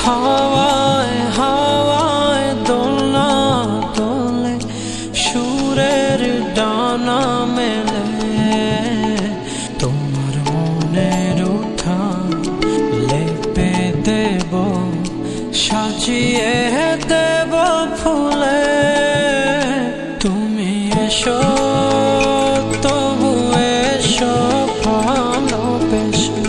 হাওয়ায় হাওয়ায় দোলনা দোলে সুরের ডানা মেলে তোমার মনের উঠান লেপে দেব সাজিয়ে দেব ফুলে তুমি এসো তবু এসো ভালোবেসে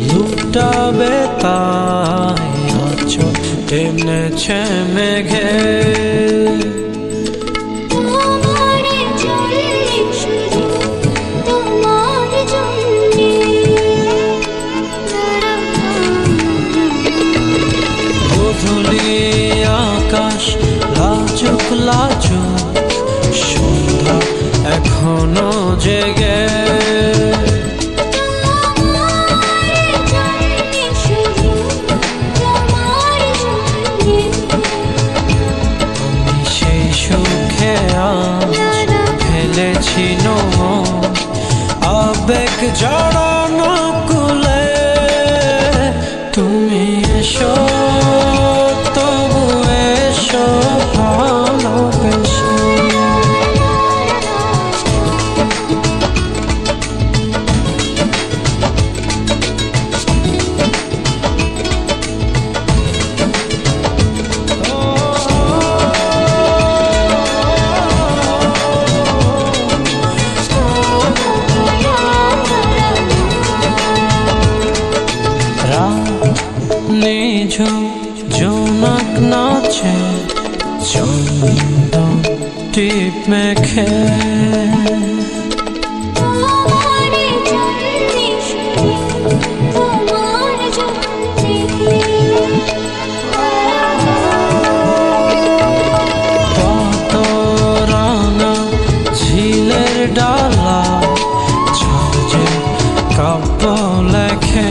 লুটাবে তাই আঁচল টেনেছে মেঘে গোধূলি আকাশ লাজুক লাজুক সন্ধ্যা এখনো জেগে আবেগ জড়ানো কুলে তুমি এসো তবু এসো ভালোবেসে নিঝুম জোনাক নাচে চন্দন টিপ মেখে কত রাঙা ঝিলের ডালা ঝাঁঝে কাব্য লেখে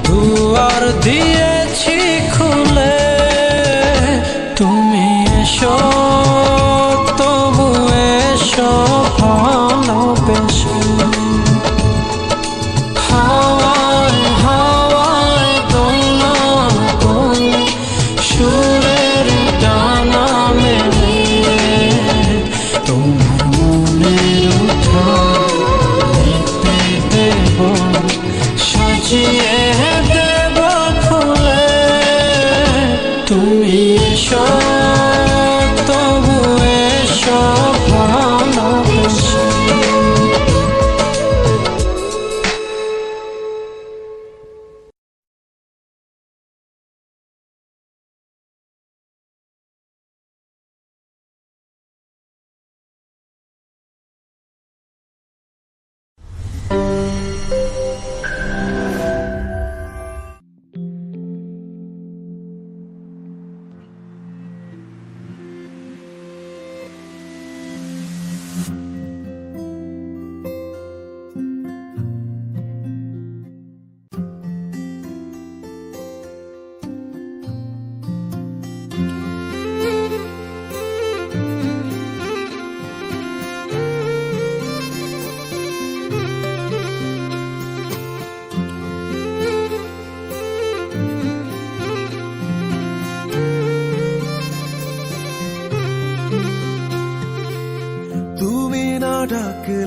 দুয়ার দিয়েছি খুলে তুমি এসো তবু এসো ভালোবেসে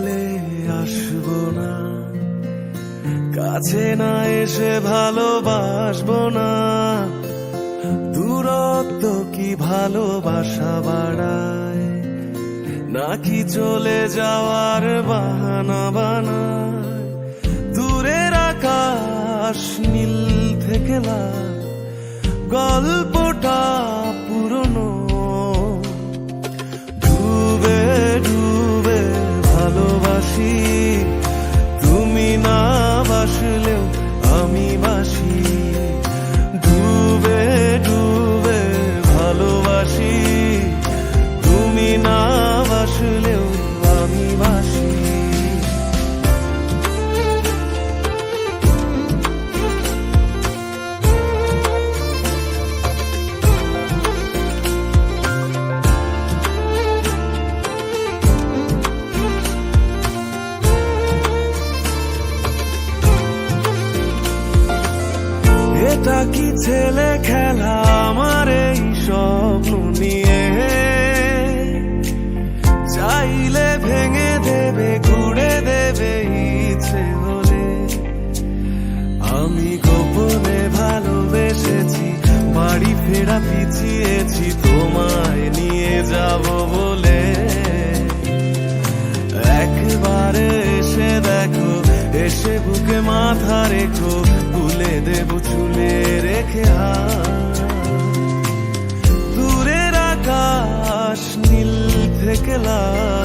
গেলে আসবো না, কাছে না এসে ভালোবাসবো না। দূরত্ব কি ভালোবাসা বাড়ায়, নাকি চলে যাওয়ার বাহানা বানায়? দূরের আকাশ নীল থেকে লাল, গল্পটা পুরনো। ডুবে ডুবে ভালোবাসি, তুমি না বাসলেও আমি বাসি। ডুবে ডুবে ভালোবাসি, তুমি না বাসলেও আমি বাসি। এটা কি ছেলে খেলা আমার এই স্বপ্ন নিয়ে? চাইলে ভেঙে দেবে ঘুরে দেবে ইচ্ছে হলে। আমি গোপনে ভালোবেসেছি, বাড়ি ফেরা পিছিয়েছি তোমায় নিয়ে যাব বলে। একবারে এসে দেখো, এসে বুকে মাথা রেখো, তুলে দেব চুলে রেখে হাত। দূরের আকাশ নীল থেকে লাল,